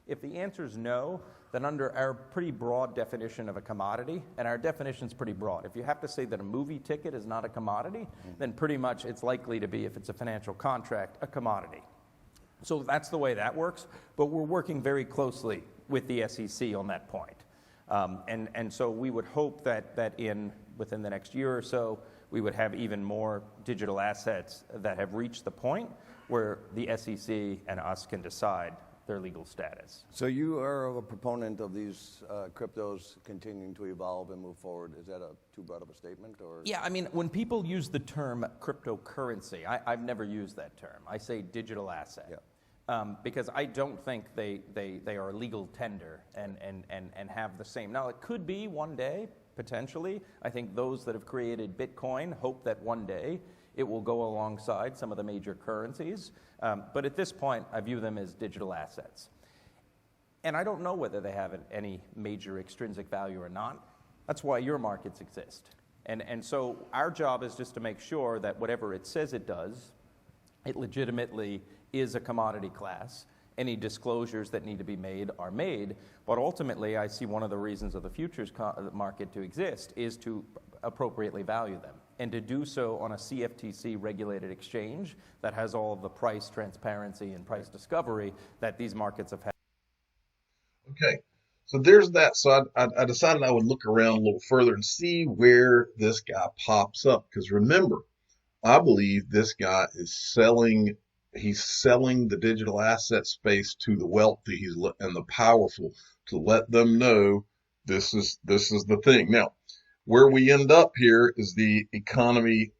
If the answer is no, then under our pretty broad definition of a commodity, and our definition is pretty broad. If you have to say that a movie ticket is not a commodity, then pretty much it's likely to be, if it's a financial contract, a commodity. So that's the way that works, but we're working very closely with the SEC on that point. And so we would hope that within the next year or so, we would have even more digital assets that have reached the point where the SEC and us can decide their legal status. So you are a proponent of these cryptos continuing to evolve and move forward. Is that too broad of a statement? Or? Yeah, I mean, when people use the term cryptocurrency, I've never used that term. I say digital asset. Yeah. Because I don't think they are a legal tender and have the same. Now, it could be one day, potentially. I think those that have created Bitcoin hope that one day it will go alongside some of the major currencies. But at this point, I view them as digital assets. And I don't know whether they have any major extrinsic value or not. That's why your markets exist. And so our job is just to make sure that whatever it says it does, it legitimately is a commodity class. Any disclosures that need to be made are made. But ultimately, I see one of the reasons of the futures market to exist is to appropriately value them, and to do so on a CFTC regulated exchange that has all of the price transparency and price discovery that these markets have had. Okay, so there's that. So I decided I would look around a little further and see where this guy pops up, because remember, I believe this guy is selling. He's selling the digital asset space to the wealthy and the powerful to let them know this is the thing. Now, where we end up here is the economic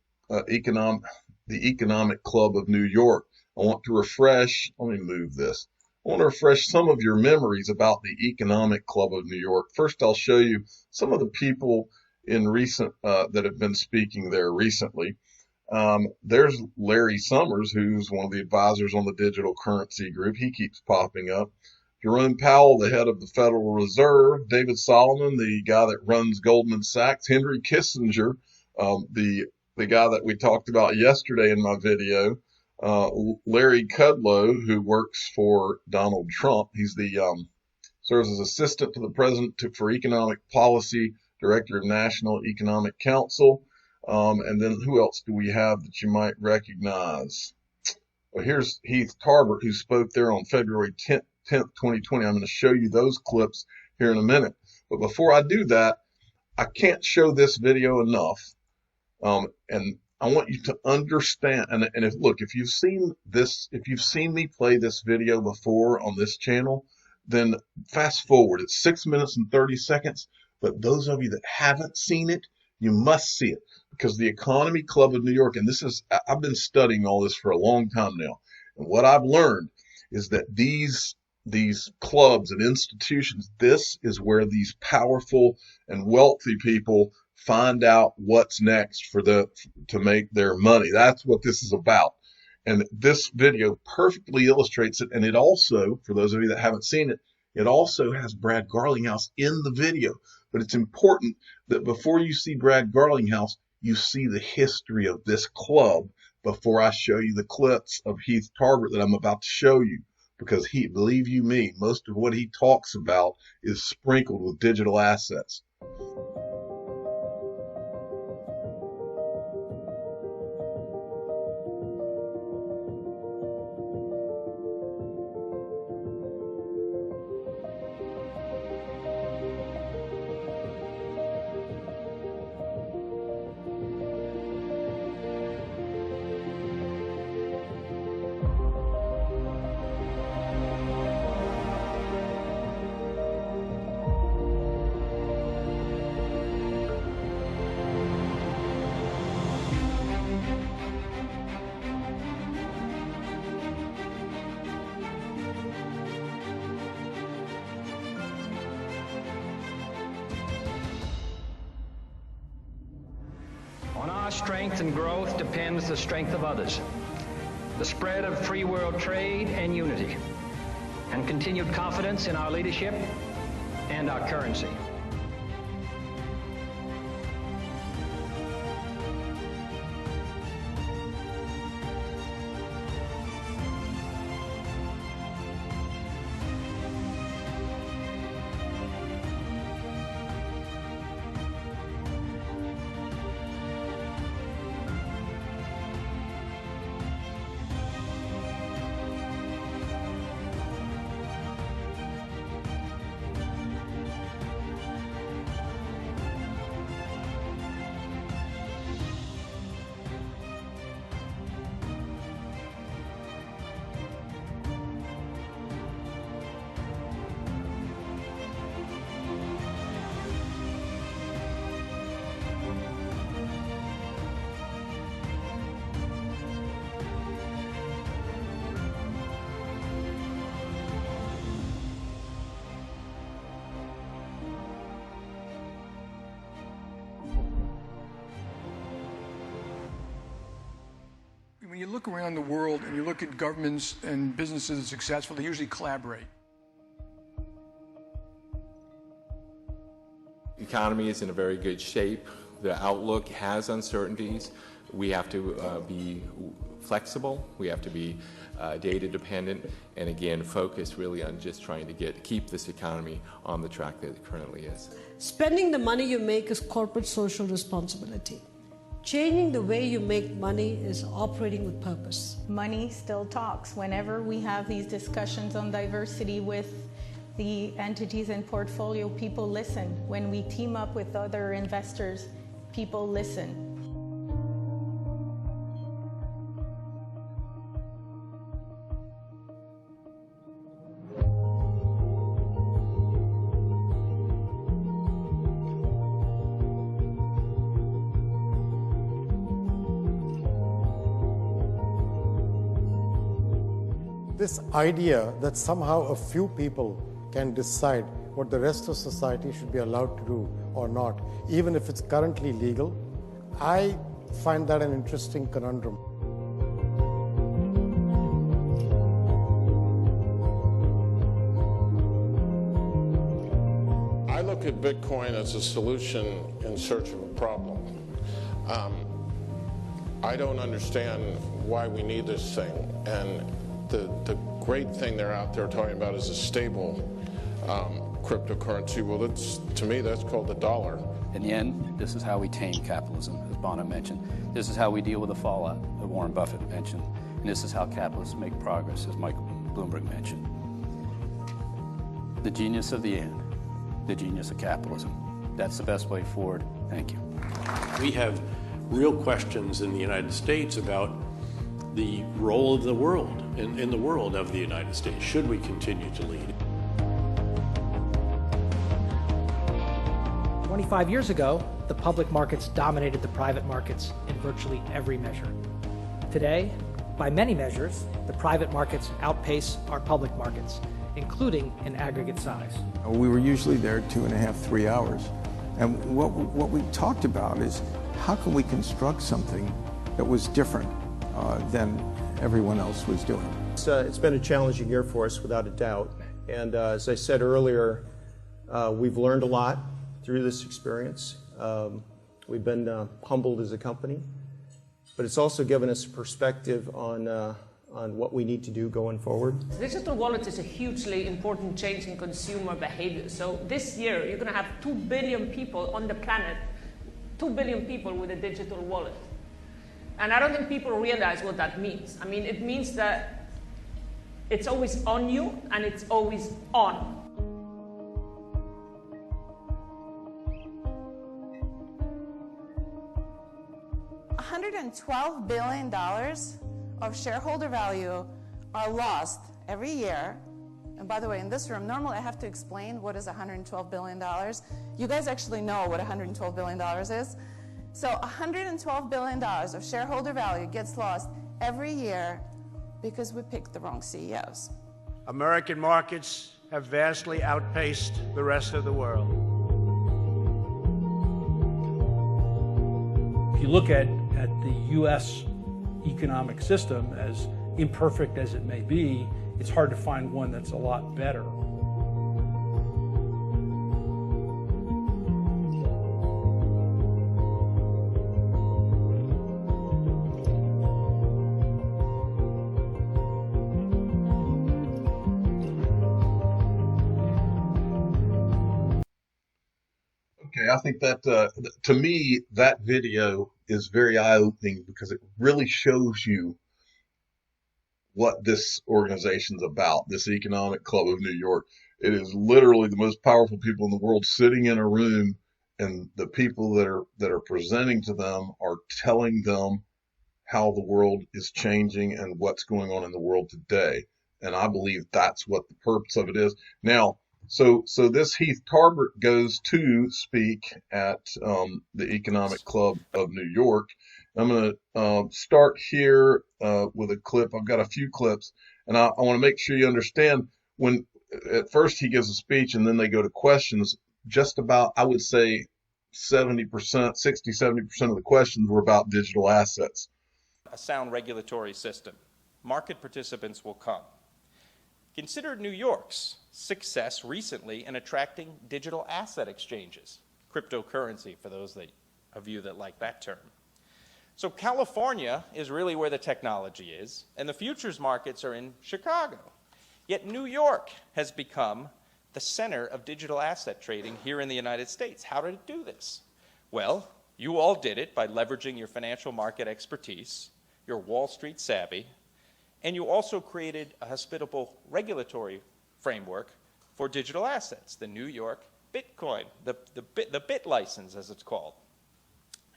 club of New York. I want to refresh. Let me move this. I want to refresh some of your memories about the economic club of New York. First, I'll show you some of the people in recent that have been speaking there recently. There's Larry Summers, who's one of the advisors on the digital currency group. He keeps popping up. Jerome Powell, the head of the Federal Reserve. David Solomon, the guy that runs Goldman Sachs. Henry Kissinger, the guy that we talked about yesterday in my video. Larry Kudlow, who works for Donald Trump. He's the serves as assistant to the president for economic policy, director of National Economic Council. And then who else do we have that you might recognize? Well, here's Heath Tarbert, who spoke there on February 10th, 2020. I'm going to show you those clips here in a minute. But before I do that, I can't show this video enough. And I want you to understand, and if you've seen me play this video before on this channel, then fast forward. It's 6 minutes and 30 seconds. But those of you that haven't seen it, you must see it, because the Economy Club of New York, and I've been studying all this for a long time now. And what I've learned is that these clubs and institutions, this is where these powerful and wealthy people find out what's next to make their money. That's what this is about. And this video perfectly illustrates it. And it also, for those of you that haven't seen it, it also has Brad Garlinghouse in the video. But it's important that before you see Brad Garlinghouse, you see the history of this club before I show you the clips of Heath Tarbert that I'm about to show you. Because believe you me, most of what he talks about is sprinkled with digital assets. On our strength and growth depends the strength of others, the spread of free world trade and unity, and continued confidence in our leadership and our currency. When you look around the world and you look at governments and businesses that are successful, they usually collaborate. The economy is in a very good shape. The outlook has uncertainties. We have to be flexible. We have to be data dependent, and again, focus really on just trying to keep this economy on the track that it currently is. Spending the money you make is corporate social responsibility. Changing the way you make money is operating with purpose. Money still talks. Whenever we have these discussions on diversity with the entities in portfolio, people listen. When we team up with other investors, people listen. This idea that somehow a few people can decide what the rest of society should be allowed to do or not, even if it's currently legal. I find that an interesting conundrum. I look at Bitcoin as a solution in search of a problem. I don't understand why we need this thing, and the great thing they're out there talking about is a stable cryptocurrency. Well, to me, that's called the dollar. In the end, this is how we tame capitalism, as Bono mentioned. This is how we deal with the fallout, that Warren Buffett mentioned. And this is how capitalists make progress, as Michael Bloomberg mentioned. The genius of the end, the genius of capitalism. That's the best way forward. Thank you. We have real questions in the United States about the role of the world, in the world of the United States. Should we continue to lead? 25 years ago, the public markets dominated the private markets in virtually every measure. Today, by many measures, the private markets outpace our public markets, including in aggregate size. We were usually there 2.5, 3 hours. And what we talked about is how can we construct something that was different than everyone else was doing. It's been a challenging year for us, without a doubt. And as I said earlier, we've learned a lot through this experience. We've been humbled as a company, but it's also given us a perspective on what we need to do going forward. Digital wallet is a hugely important change in consumer behavior. So this year, you're going to have 2 billion people on the planet, 2 billion people with a digital wallet. And I don't think people realize what that means. I mean, it means that it's always on you and it's always on. $112 billion of shareholder value are lost every year. And by the way, in this room, normally I have to explain what is $112 billion. You guys actually know what $112 billion is. So $112 billion of shareholder value gets lost every year because we picked the wrong CEOs. American markets have vastly outpaced the rest of the world. If you look at the U.S. economic system, as imperfect as it may be, it's hard to find one that's a lot better. Okay, I think that, to me, that video is very eye-opening because it really shows you what this organization's about, this Economic Club of New York. It is literally the most powerful people in the world sitting in a room, and the people that are presenting to them are telling them how the world is changing and what's going on in the world today. And I believe that's what the purpose of it is. Now, so this Heath Tarbert goes to speak at the Economic Club of New York. I'm going to start here with a clip. I've got a few clips, and I want to make sure you understand when at first he gives a speech and then they go to questions. Just about, I would say 70%, 60-70% of the questions were about digital assets. A sound regulatory system. Market participants will come. Consider New York's success recently in attracting digital asset exchanges, cryptocurrency for those of you that like that term. So California is really where the technology is, and the futures markets are in Chicago. Yet New York has become the center of digital asset trading here in the United States. How did it do this? Well, you all did it by leveraging your financial market expertise, your Wall Street savvy, and you also created a hospitable regulatory framework for digital assets, the New York Bitcoin, the BIT license as it's called.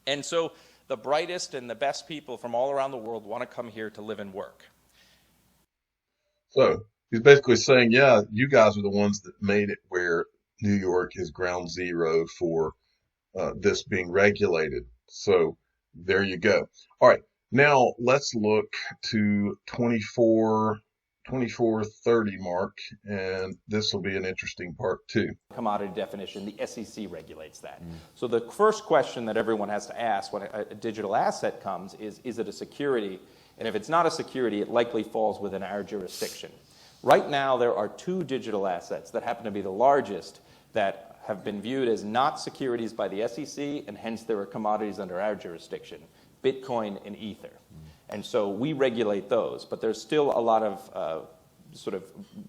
And so the brightest and the best people from all around the world want to come here to live and work. So he's basically saying, yeah, you guys are the ones that made it where New York is ground zero for this being regulated. So there you go. All right. Now let's look to 24, 24:30 mark, and this will be an interesting part too. Commodity definition, the SEC regulates that. So the first question that everyone has to ask when a digital asset comes is it a security? And if it's not a security, it likely falls within our jurisdiction. Right now, there are two digital assets that happen to be the largest that have been viewed as not securities by the SEC, and hence there are commodities under our jurisdiction, Bitcoin and Ether. And so we regulate those, but there's still a lot of sort of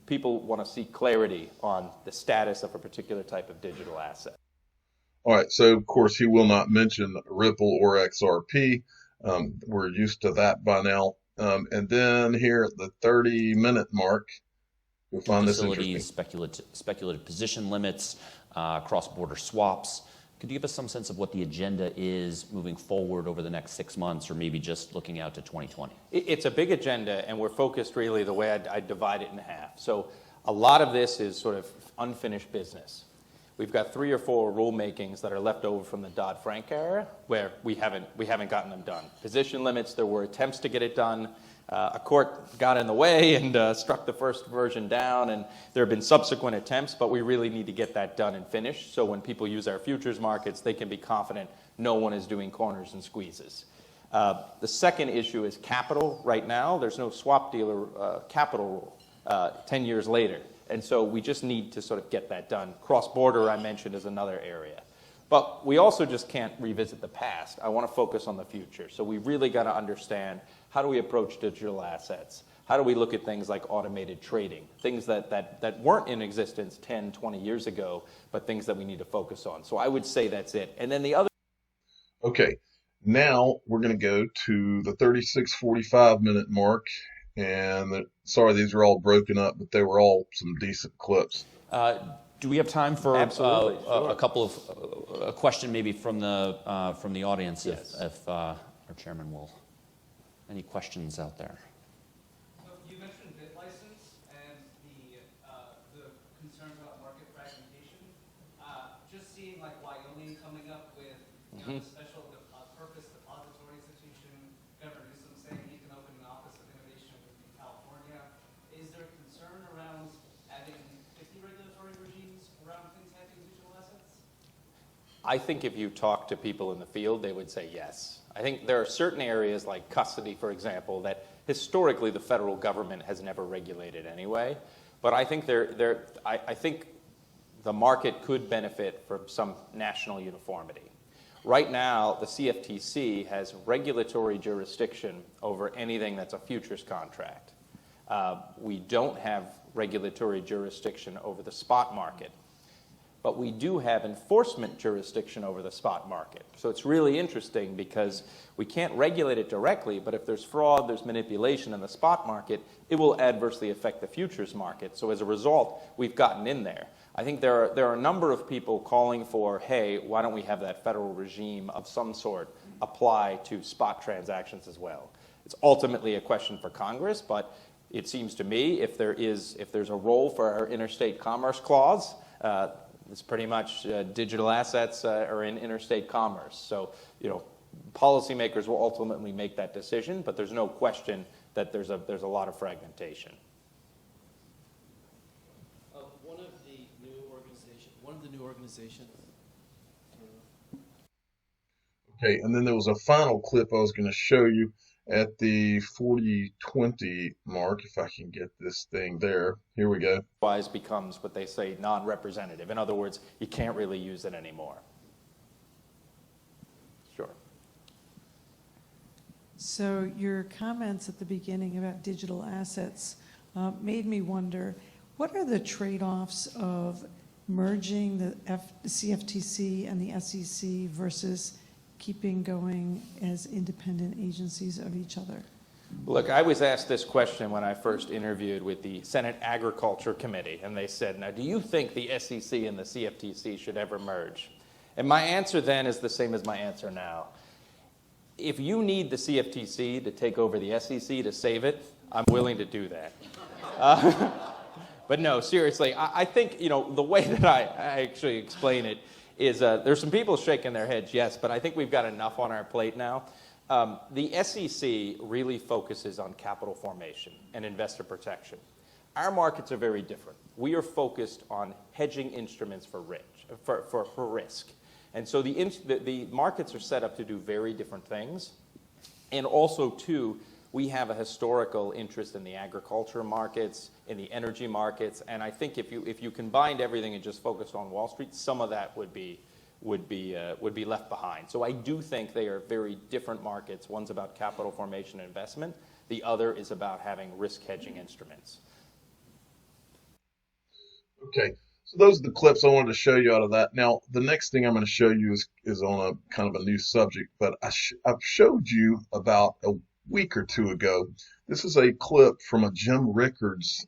people want to see clarity on the status of a particular type of digital asset. All right, so of course he will not mention Ripple or XRP. We're used to that by now. And then here at the 30-minute mark, you'll find this interesting. Speculative position limits, cross-border swaps. Could you give us some sense of what the agenda is moving forward over the next 6 months, or maybe just looking out to 2020? It's a big agenda, and we're focused really the way I divide it in half. So a lot of this is sort of unfinished business. We've got 3 or 4 rulemakings that are left over from the Dodd-Frank era where we haven't gotten them done. Position limits, there were attempts to get it done. A court got in the way and struck the first version down, and there have been subsequent attempts, but we really need to get that done and finished so when people use our futures markets, they can be confident no one is doing corners and squeezes. The second issue is capital. Right now, there's no swap dealer capital rule 10 years later, and so we just need to sort of get that done. Cross-border, I mentioned, is another area. But we also just can't revisit the past. I want to focus on the future. So we really got to understand, how do we approach digital assets? How do we look at things like automated trading? Things that weren't in existence 10, 20 years ago, but things that we need to focus on. So I would say that's it. And then the other... Okay, now we're going to go to the 36-45-minute mark. And sorry, these are all broken up, but they were all some decent clips. Do we have time for sure. a couple of a question maybe from the audience? Yes. If our chairman will. Any questions out there? So you mentioned BitLicense and the concern about market fragmentation. Just seeing like Wyoming coming up with the special purpose depository institution, Governor Newsom saying he can open an office of innovation in California. Is there concern around having 50 regulatory regimes around fintech and digital assets? I think if you talk to people in the field, they would say yes. I think there are certain areas like custody, for example, that historically the federal government has never regulated anyway. But I think I think the market could benefit from some national uniformity. Right now, the CFTC has regulatory jurisdiction over anything that's a futures contract. We don't have regulatory jurisdiction over the spot market. But we do have enforcement jurisdiction over the spot market. So it's really interesting because we can't regulate it directly, but if there's fraud, there's manipulation in the spot market, it will adversely affect the futures market. So as a result, we've gotten in there. I think there are a number of people calling for, hey, why don't we have that federal regime of some sort apply to spot transactions as well? It's ultimately a question for Congress, but it seems to me if there's a role for our interstate commerce clause, it's pretty much digital assets are in interstate commerce. So, policymakers will ultimately make that decision, but there's no question that there's a lot of fragmentation. One of the new organizations. Okay, and then there was a final clip I was going to show you at the 40-20 mark, if I can get this thing there. Here we go. Otherwise becomes what they say non-representative. In other words, you can't really use it anymore. Sure. So your comments at the beginning about digital assets made me wonder, what are the trade-offs of merging the CFTC and the SEC versus keeping going as independent agencies of each other? Look, I was asked this question when I first interviewed with the Senate Agriculture Committee, and they said, now, do you think the SEC and the CFTC should ever merge? And my answer then is the same as my answer now. If you need the CFTC to take over the SEC to save it, I'm willing to do that. But no, seriously, I think, the way that I actually explain it is there's some people shaking their heads, yes, but I think we've got enough on our plate now The SEC really focuses on capital formation and investor protection. Our markets are very different. We are focused on hedging instruments for risk. And so the markets are set up to do very different things. And also, too, we have a historical interest in the agriculture markets, in the energy markets, and I think if you combined everything and just focused on Wall Street, some of that would be left behind. So I do think they are very different markets. One's about capital formation and investment. The other is about having risk hedging instruments. Okay, so those are the clips I wanted to show you out of that. Now, the next thing I'm going to show you is on a kind of a new subject, but I've showed you about a week or two ago. This is a clip from a Jim Rickards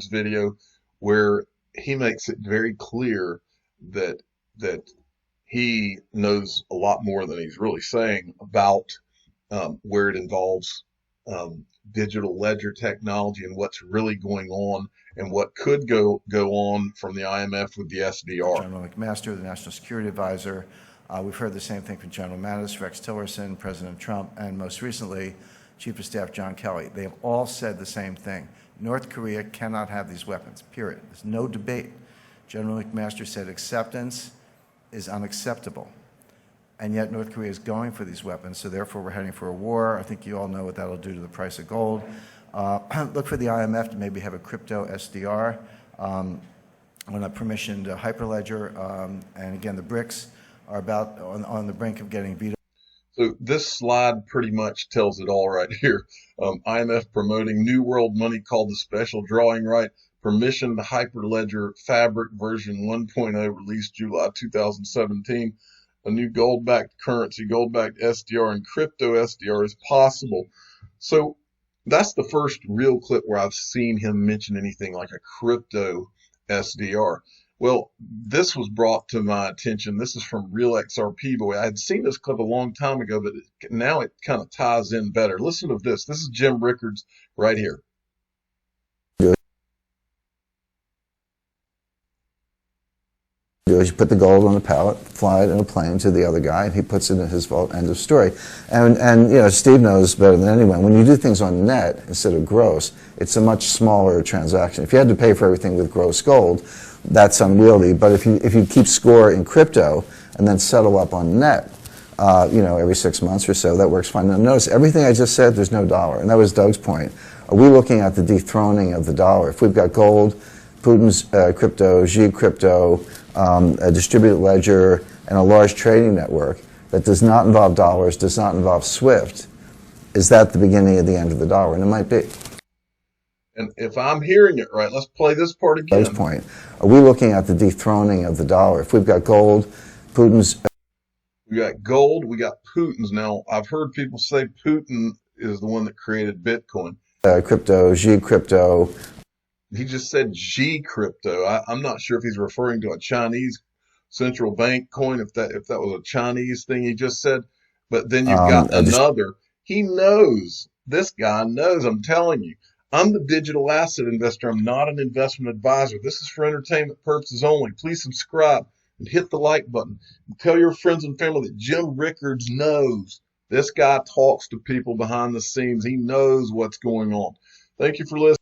video where he makes it very clear that he knows a lot more than he's really saying about where it involves digital ledger technology and what's really going on and what could go on from the IMF with the SDR. General McMaster, the National Security Advisor. We've heard the same thing from General Mattis, Rex Tillerson, President Trump, and most recently, Chief of Staff John Kelly. They have all said the same thing. North Korea cannot have these weapons, period. There's no debate. General McMaster said acceptance is unacceptable. And yet North Korea is going for these weapons, so therefore we're heading for a war. I think you all know what that'll do to the price of gold. Look for the IMF to maybe have a crypto SDR on a permissioned hyperledger. And again, the BRICS are about on the brink of getting vetoed. So this slide pretty much tells it all right here. IMF promoting new world money called the special drawing right. Permissioned hyperledger fabric version 1.0 released July 2017. A new gold-backed currency, gold-backed SDR, and crypto SDR is possible. So that's the first real clip where I've seen him mention anything like a crypto SDR. Well, this was brought to my attention. This is from Real XRP Boy. I had seen this clip a long time ago, but now it kind of ties in better. Listen to this. This is Jim Rickards right here. You put the gold on a pallet, fly it in a plane to the other guy, and he puts it in his vault, end of story. And you know, Steve knows better than anyone, when you do things on net instead of gross, it's a much smaller transaction. If you had to pay for everything with gross gold, that's unwieldy. But if you keep score in crypto and then settle up on net, you know, every 6 months or so, that works fine. Now notice, everything I just said, there's no dollar. And that was Doug's point. Are we looking at the dethroning of the dollar? If we've got gold, Putin's crypto, Xi crypto, a distributed ledger, and a large trading network that does not involve dollars, does not involve SWIFT, is that the beginning of the end of the dollar? And it might be. And if I'm hearing it right, let's play this part again. Doug's point. Are we looking at the dethroning of the dollar? If we've got gold, Putin's... We got gold, we got Putin's. Now, I've heard people say Putin is the one that created Bitcoin. Crypto, Xi crypto. He just said G crypto. I'm not sure if he's referring to a Chinese central bank coin, if that was a Chinese thing he just said. But then you've got another. He knows. This guy knows. I'm telling you. I'm the digital asset investor. I'm not an investment advisor. This is for entertainment purposes only. Please subscribe and hit the like button. And tell your friends and family that Jim Rickards knows. This guy talks to people behind the scenes. He knows what's going on. Thank you for listening.